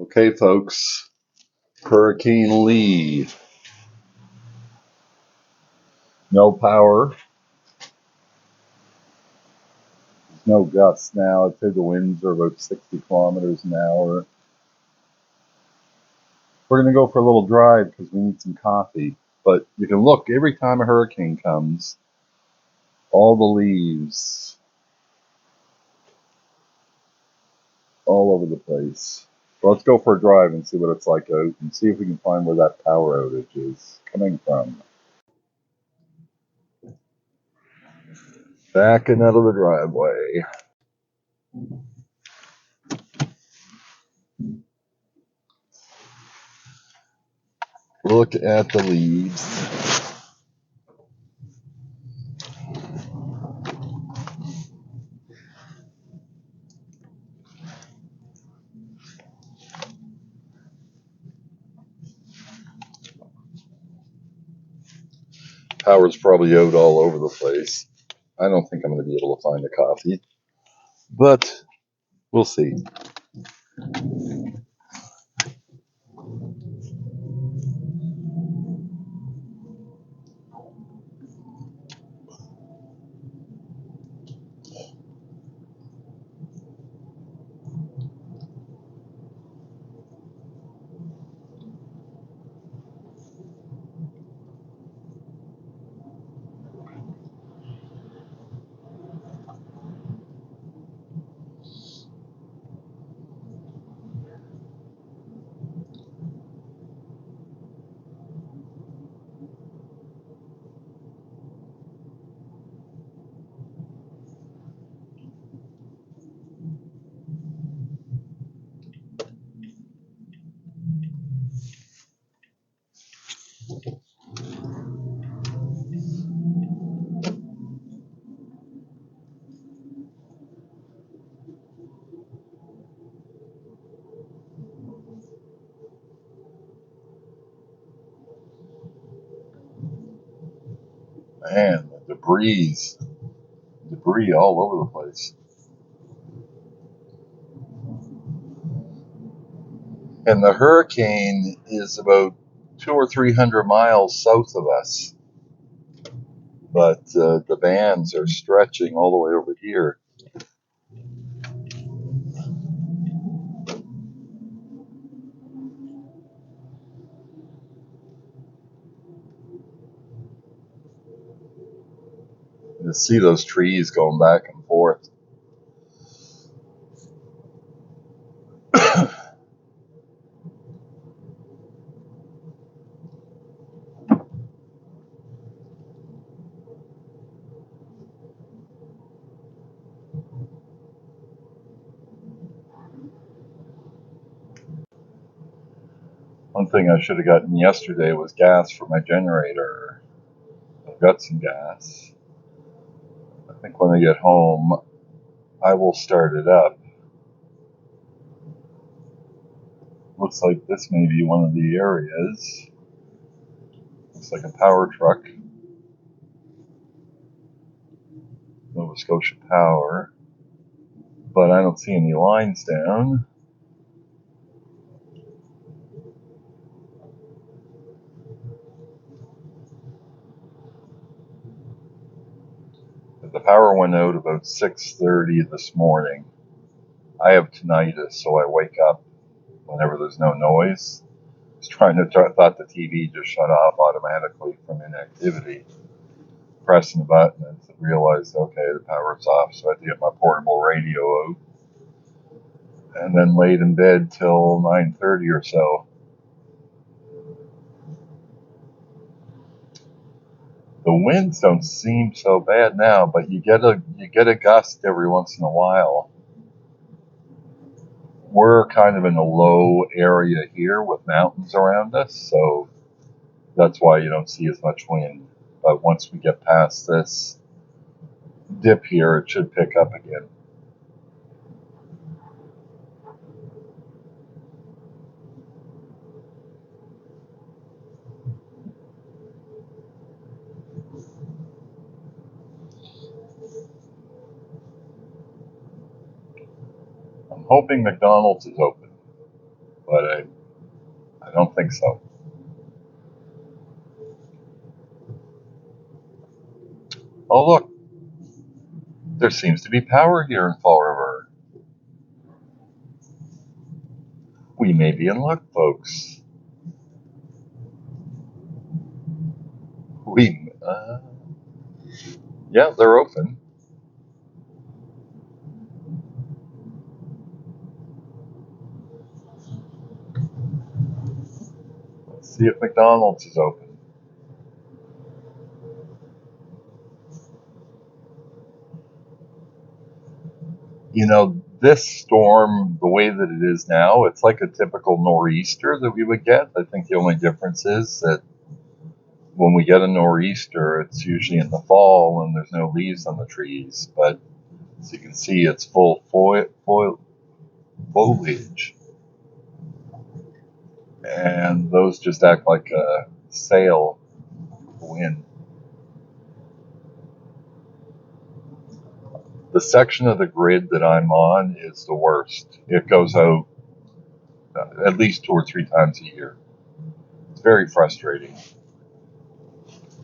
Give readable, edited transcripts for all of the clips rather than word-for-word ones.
Okay, folks, Hurricane Lee. No power, no gusts now. I'd say the winds are about 60 kilometers an hour. We're going to go for a little drive because we need some coffee. But you can look, every time a hurricane comes, all the leaves all over the place. So let's go for a drive and see what it's like out and see if we can find where that power outage is coming from. Backing out of the driveway. Look at the leaves. Power's probably out all over the place. I don't think I'm going to be able to find a coffee, but we'll see. Man, the debris all over the place. And the hurricane is about 200 or 300 miles south of us, but the bands are stretching all the way over here. You see those trees going back and forth. One thing I should have gotten yesterday was gas for my generator. I've got some gas. I think when I get home, I will start it up. Looks like this may be one of the areas. Looks like a power truck. Nova Scotia Power. But I don't see any lines down. But the power went out about 6:30 this morning. I have tinnitus, so I wake up whenever there's no noise. I was thought the TV just shut off automatically from inactivity. Pressing the button and realized, okay, the power's off, so I had to get my portable radio out. And then laid in bed till 9:30 or so. The winds don't seem so bad now, but you get a gust every once in a while. We're kind of in a low area here with mountains around us, so that's why you don't see as much wind. But once we get past this dip here, it should pick up again. I'm hoping McDonald's is open. but I don't think so. Oh, look, there seems to be power here in Fall River. We may be in luck, folks. Yeah, they're open. Let's see if McDonald's is open. You know, this storm, the way that it is now, it's like a typical nor'easter that we would get. I think the only difference is that when we get a nor'easter, it's usually in the fall and there's no leaves on the trees. But as you can see, it's full foliage. And those just act like a sail of the wind. The section of the grid that I'm on is the worst. It goes out at least 2 or 3 times a year. It's very frustrating.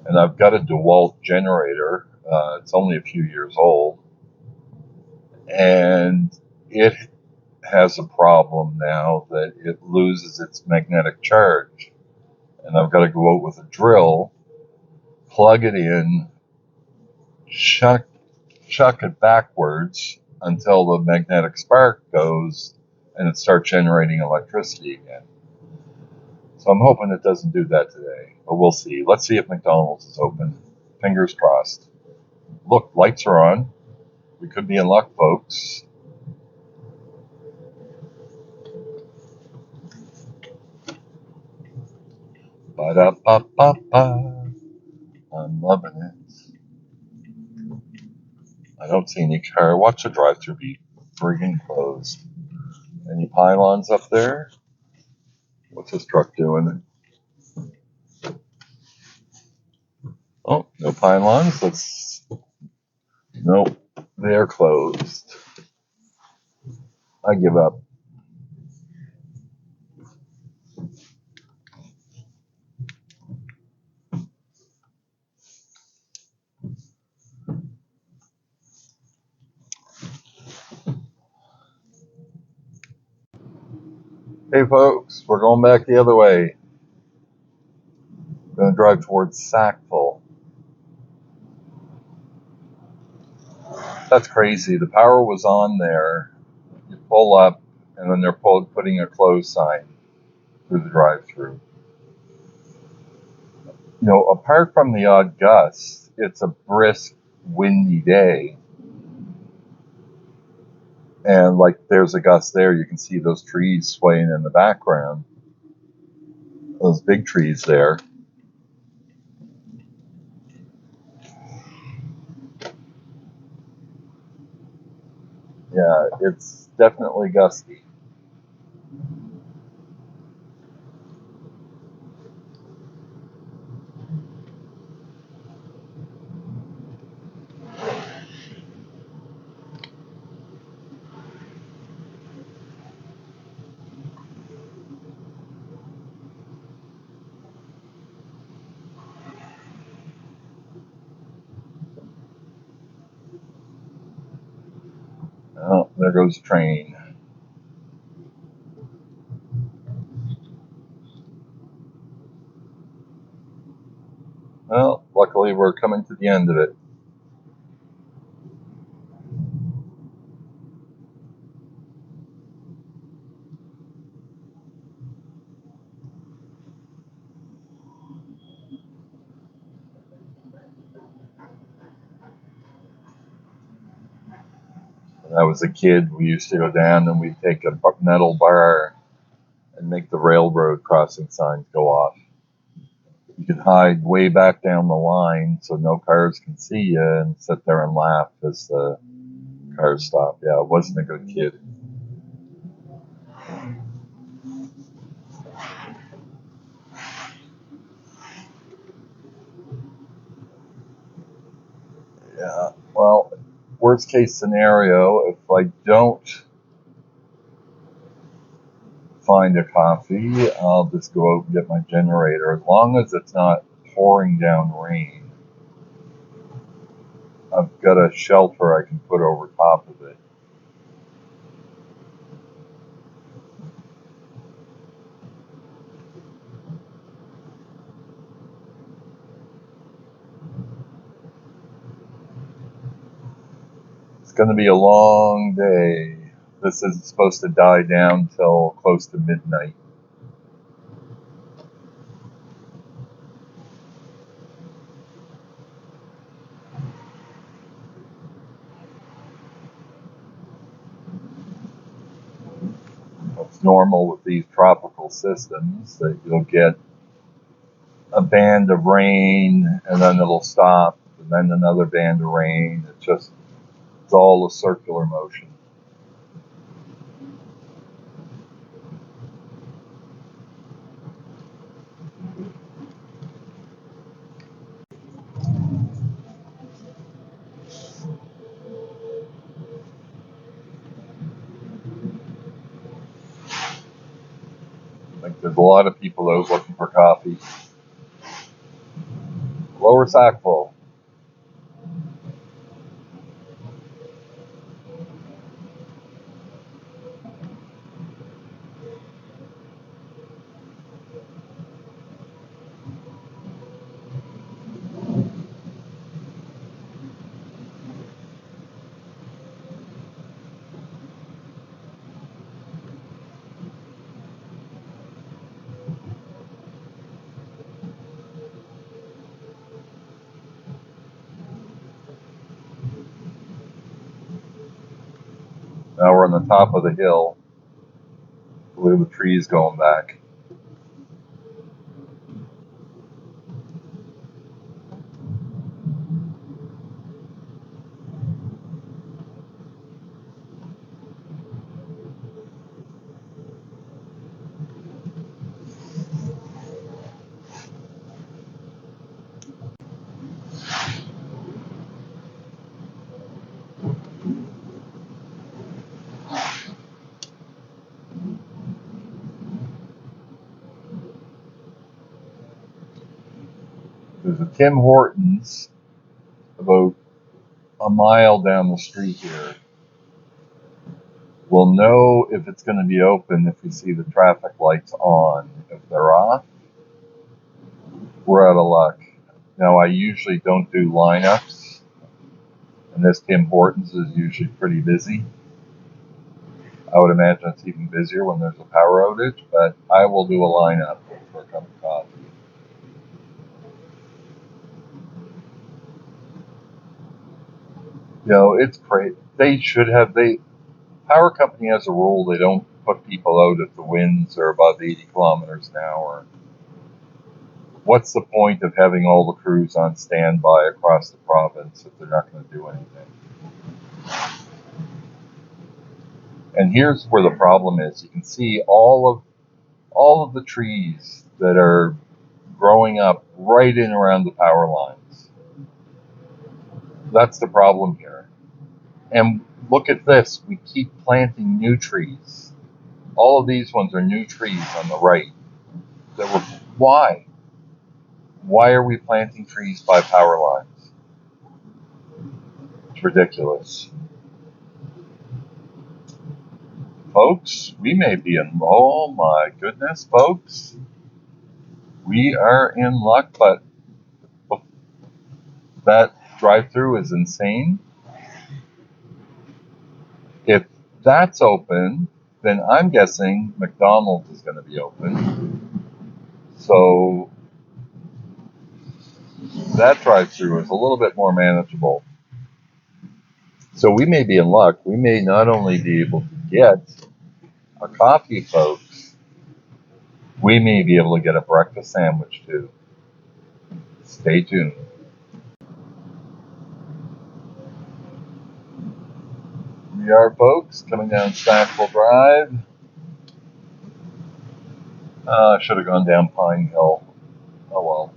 And I've got a DeWalt generator. It's only a few years old. And it has a problem now that it loses its magnetic charge. And I've got to go out with a drill, plug it in, chuck it backwards until the magnetic spark goes and it starts generating electricity again. So I'm hoping it doesn't do that today, but we'll see. Let's see if McDonald's is open. Fingers crossed. Look, lights are on. We could be in luck, folks. Ba-da-ba-ba-ba. I'm loving it. I don't see any car. Watch the drive-thru be friggin' closed. Any pylons up there? What's this truck doing? Oh, no pylons. Nope, they're closed. I give up. Hey, folks, we're going back the other way. We're going to drive towards Sackville. That's crazy. The power was on there. You pull up, and then they're putting a close sign through the drive-through. You know, apart from the odd gust, it's a brisk, windy day. And like there's a gust there, you can see those trees swaying in the background. Those big trees there. Yeah, it's definitely gusty. Oh, there goes the train. Well, luckily we're coming to the end of it. When I was a kid, we used to go down and we'd take a metal bar and make the railroad crossing signs go off. You could hide way back down the line so no cars can see you and sit there and laugh as the cars stop. Yeah, I wasn't a good kid. Yeah, well, worst case scenario, if I don't find a coffee, I'll just go out and get my generator. As long as it's not pouring down rain, I've got a shelter I can put over top of it. It's going to be a long day. This isn't supposed to die down till close to midnight. It's normal with these tropical systems that you'll get a band of rain and then it'll stop and then another band of rain. It's all a circular motion. Like there's a lot of people out looking for coffee. Lower Sackville. Now we're on the top of the hill. Look at the trees going back. There's a Tim Hortons about a mile down the street here. We'll know if it's going to be open if we see the traffic lights on. If they're off, we're out of luck. Now, I usually don't do lineups, and this Tim Hortons is usually pretty busy. I would imagine it's even busier when there's a power outage, but I will do a lineup for a cup of coffee. You know, it's great. Power company has a rule they don't put people out if the winds are above 80 kilometers an hour. What's the point of having all the crews on standby across the province if they're not going to do anything? And here's where the problem is. You can see all of the trees that are growing up right in around the power lines. That's the problem here. And look at this. We keep planting new trees. All of these ones are new trees on the right. Why? Why are we planting trees by power lines? It's ridiculous. Folks, we may be oh my goodness, folks. We are in luck, but that drive-through is insane. If that's open, then I'm guessing McDonald's is going to be open. So that drive-through is a little bit more manageable. So we may be in luck. We may not only be able to get a coffee, folks, we may be able to get a breakfast sandwich too. Stay tuned. We are, folks, coming down Sackville Drive. I should have gone down Pine Hill. Oh well.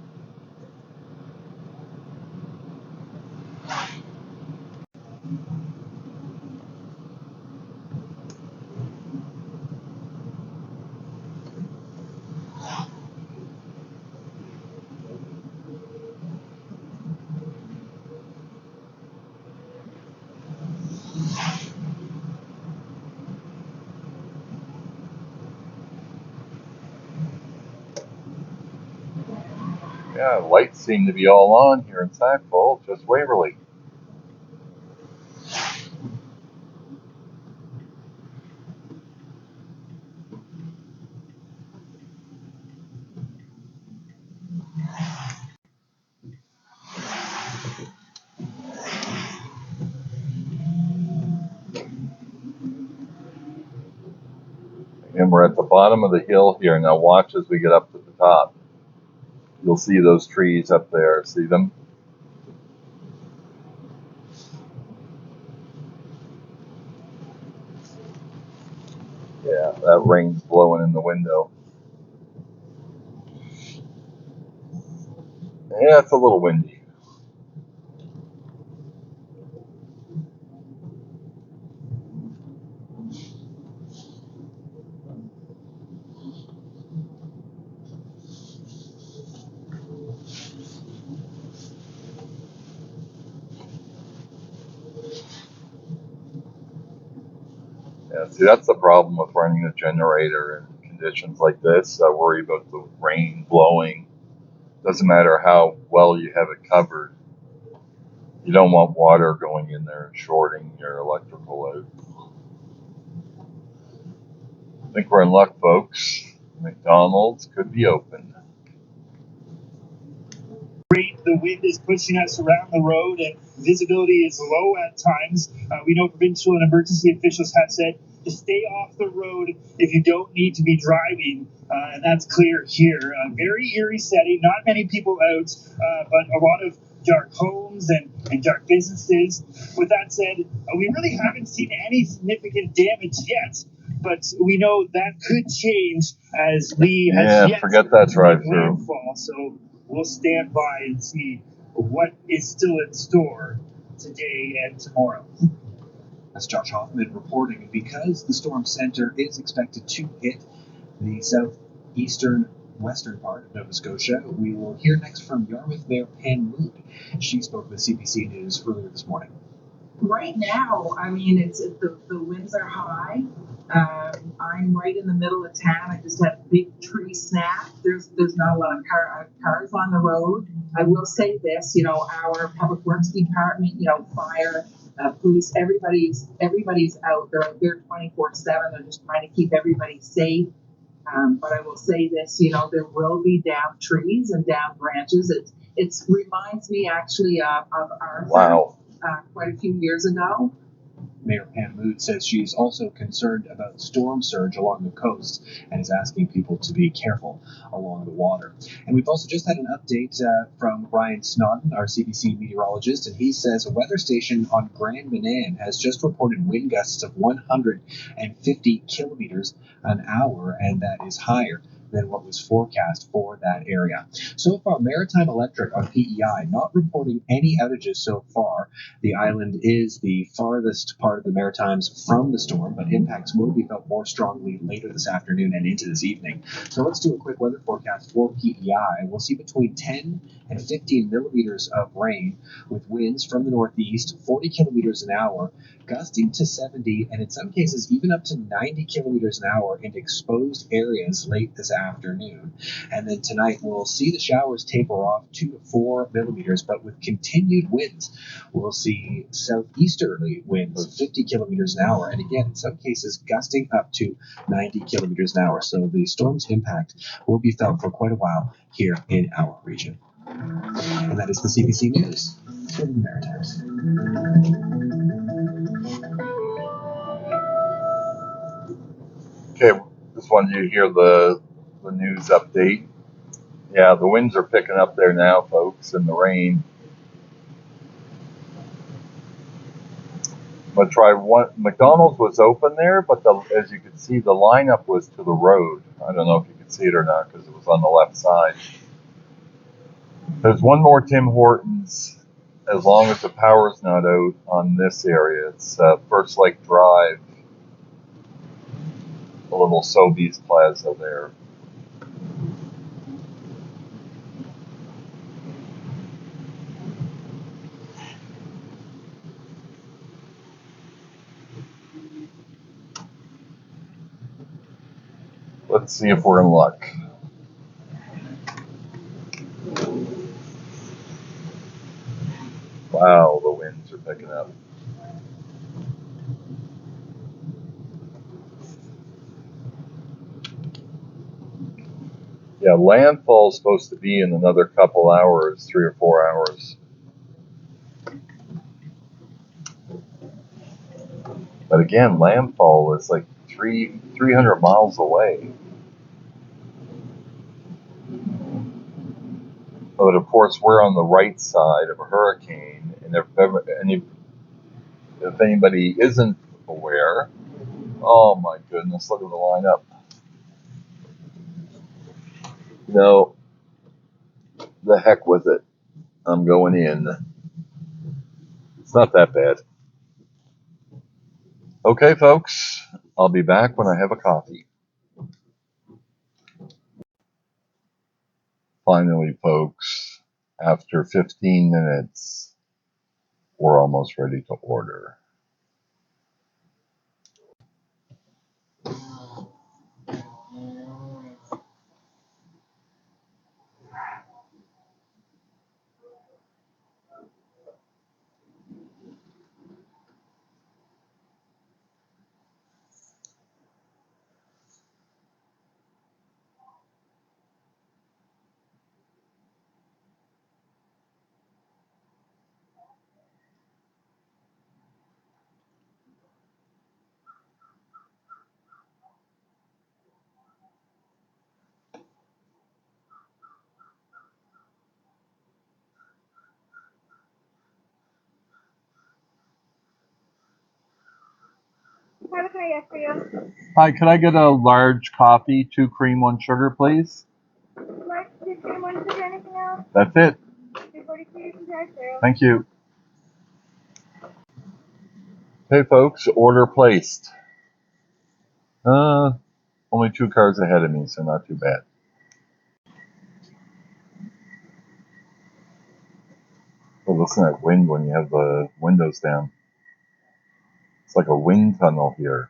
Yeah, lights seem to be all on here in Sackville, just Waverly. And we're at the bottom of the hill here. Now watch as we get up to the top. You'll see those trees up there. See them? Yeah, that rain's blowing in the window. Yeah, it's a little windy. Yeah, see, that's the problem with running a generator in conditions like this. I worry about the rain blowing. Doesn't matter how well you have it covered. You don't want water going in there and shorting your electrical load. I think we're in luck, folks. McDonald's could be open. The wind is pushing us around the road and visibility is low at times. We know provincial and emergency officials have said to stay off the road if you don't need to be driving, and that's clear here. Very eerie setting, not many people out, but a lot of dark homes and dark businesses. With that said, we really haven't seen any significant damage yet, but we know that could change as Lee has yet forget that drive-through. landfall. So we'll stand by and see what is still in store today and tomorrow. That's Josh Hoffman reporting. Because the storm center is expected to hit the southeastern western part of Nova Scotia, we will hear next from Yarmouth Mayor Pam Mood. She spoke with CBC News earlier this morning. Right now, I mean, the winds are high. I'm right in the middle of town. I just had a big tree snap. There's not a lot of cars on the road. I will say this, our public works department, fire, police, everybody's out. They're out there 24/7. They're just trying to keep everybody safe. But I will say this, there will be down trees and down branches. It reminds me actually of our quite a few years ago. Mayor Pam Mood says she's also concerned about storm surge along the coast and is asking people to be careful along the water. And we've also just had an update from Ryan Snodden, our CBC meteorologist, and he says a weather station on Grand Manan has just reported wind gusts of 150 kilometers an hour, and that is higher than what was forecast for that area. So far, Maritime Electric on PEI not reporting any outages so far. The island is the farthest part of the Maritimes from the storm, but impacts will be felt more strongly later this afternoon and into this evening. So let's do a quick weather forecast for PEI. We'll see between 10 and 15 millimeters of rain with winds from the northeast, 40 kilometers an hour, gusting to 70, and in some cases even up to 90 kilometers an hour in exposed areas late this afternoon. And then tonight we'll see the showers taper off 2 to 4 millimeters, but with continued winds, we'll see southeasterly winds 50 kilometers an hour, and again in some cases gusting up to 90 kilometers an hour. So the storm's impact will be felt for quite a while here in our region. And that is the CBC News for the Maritimes. Okay, just wanted you to hear the news update. Yeah, the winds are picking up there now, folks, and the rain. I'm gonna try one. McDonald's was open there, but as you can see, the lineup was to the road. I don't know if you could see it or not because it was on the left side. There's one more Tim Hortons, as long as the power's not out on this area. It's First Lake Drive, a little Sobeys Plaza there. Let's see if we're in luck. Wow, the winds are picking up. Yeah, landfall's supposed to be in another couple hours, 3 or 4 hours. But again, landfall is like 300 miles away. But of course, we're on the right side of a hurricane, and if anybody isn't aware, oh my goodness, look at the lineup. No, the heck with it. I'm going in. It's not that bad. Okay, folks, I'll be back when I have a coffee. Finally, folks, after 15 minutes, we're almost ready to order. What can I get for you? Hi, could I get a large coffee, 2 cream, 1 sugar, please? Large, 2 cream, 1 sugar, anything else? That's it. 242, you can drive through. Thank you. Hey, folks, order placed. Only 2 cars ahead of me, so not too bad. Oh, listen to that wind when you have the windows down. It's like a wind tunnel here.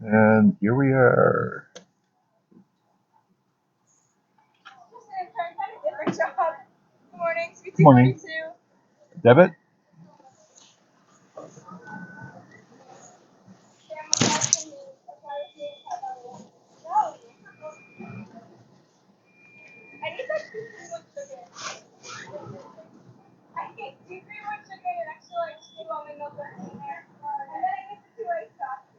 And here we are. Different job. Good morning. Sweet Good morning. 242. Debit? I need that 2 cream, 1 sugar. I get 2 cream, 1 sugar and an extra like 2 almond milk in there. And then I get the 2 iced coffee.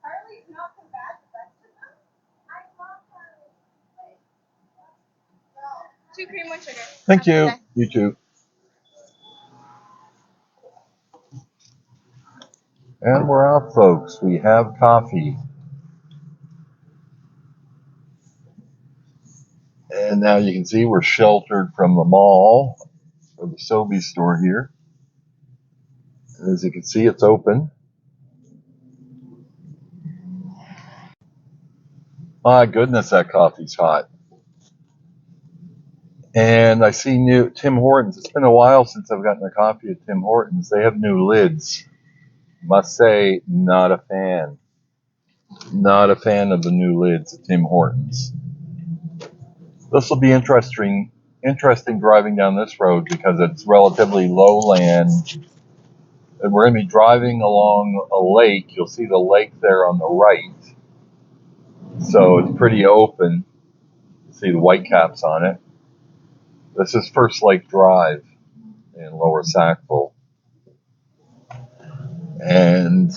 Harley's not so bad, the rest of them. I love Harley. 2 cream, 1 sugar. Thank Have a you. good day. You too. And we're out, folks. We have coffee. And now you can see we're sheltered from the mall, or the Sobeys store here. And as you can see, it's open. My goodness, that coffee's hot. And I see new Tim Hortons. It's been a while since I've gotten a coffee at Tim Hortons. They have new lids. Must say, not a fan. Not a fan of the new lids at Tim Hortons. This will be interesting driving down this road because it's relatively low land. And we're going to be driving along a lake. You'll see the lake there on the right. So it's pretty open. See the white caps on it. This is First Lake Drive in Lower Sackville. And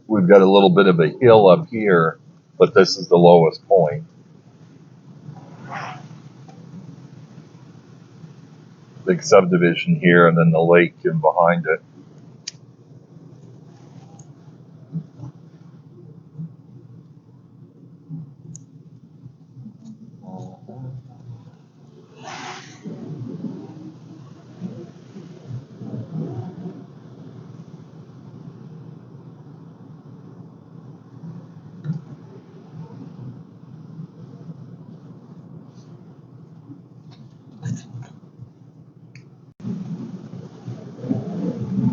we've got a little bit of a hill up here, but this is the lowest point. Big subdivision here, and then the lake in behind it.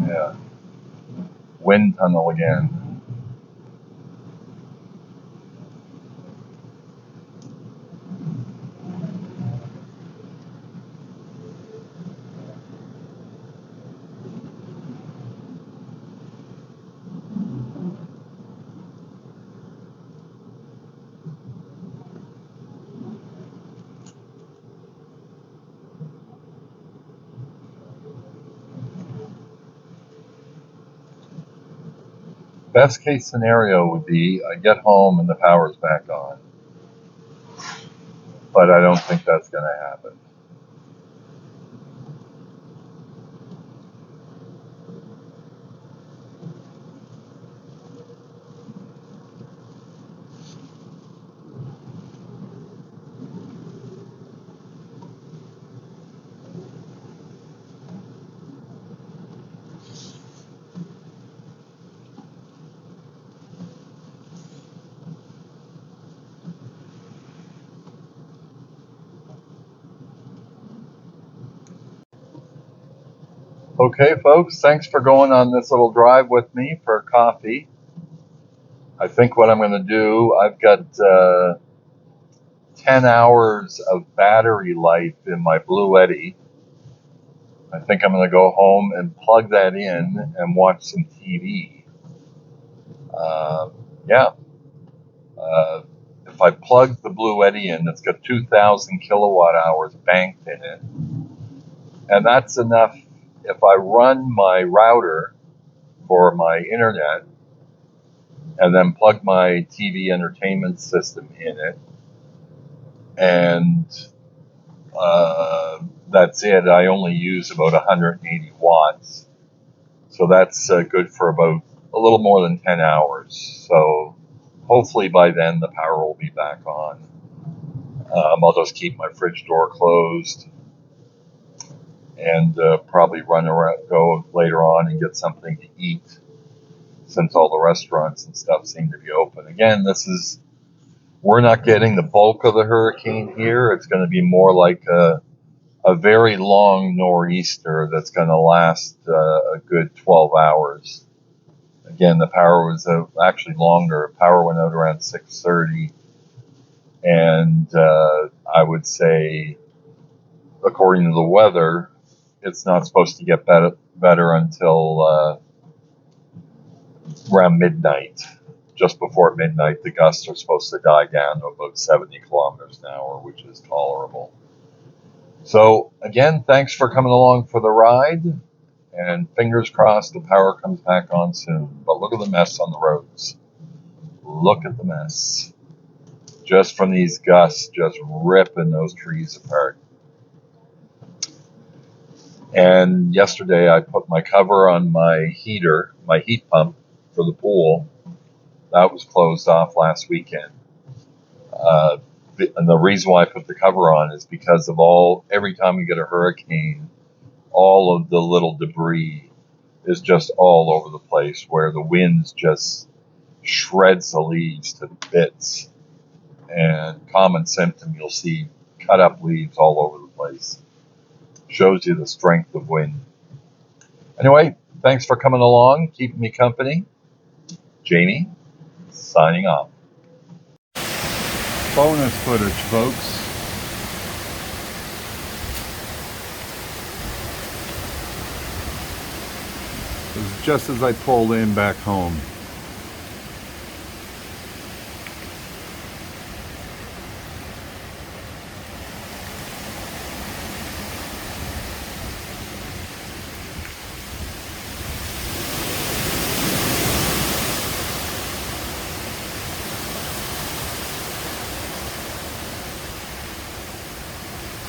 Yeah. Wind tunnel again. Best case scenario would be I get home and the power's back on. But I don't think that's going to happen. Okay, folks, thanks for going on this little drive with me for coffee. I think what I'm going to do, I've got 10 hours of battery life in my Bluetti. I think I'm going to go home and plug that in and watch some TV. Yeah. If I plug the Bluetti in, it's got 2,000 kilowatt hours banked in it. And that's enough. If I run my router for my internet and then plug my TV entertainment system in it, and that's it. I only use about 180 watts. So that's good for about a little more than 10 hours. So hopefully by then the power will be back on. I'll just keep my fridge door closed and probably go later on and get something to eat, since all the restaurants and stuff seem to be open. Again, we're not getting the bulk of the hurricane here. It's going to be more like a very long nor'easter that's going to last a good 12 hours. Again, the power was actually longer. Power went out around 6:30, and I would say, according to the weather, it's not supposed to get better until around midnight. Just before midnight, the gusts are supposed to die down to about 70 kilometers an hour, which is tolerable. So, again, thanks for coming along for the ride, and fingers crossed the power comes back on soon. But look at the mess on the roads. Look at the mess. Just from these gusts, just ripping those trees apart. And yesterday I put my cover on my heater, my heat pump for the pool. That was closed off last weekend. And the reason why I put the cover on is because of every time we get a hurricane, all of the little debris is just all over the place, where the winds just shreds the leaves to bits. And common symptom, you'll see cut up leaves all over the place. Shows you the strength of wind. Anyway, thanks for coming along, keeping me company. Jamie, signing off. Bonus footage, folks. It was just as I pulled in back home.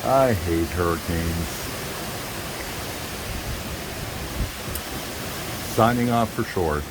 I hate hurricanes. Signing off for short.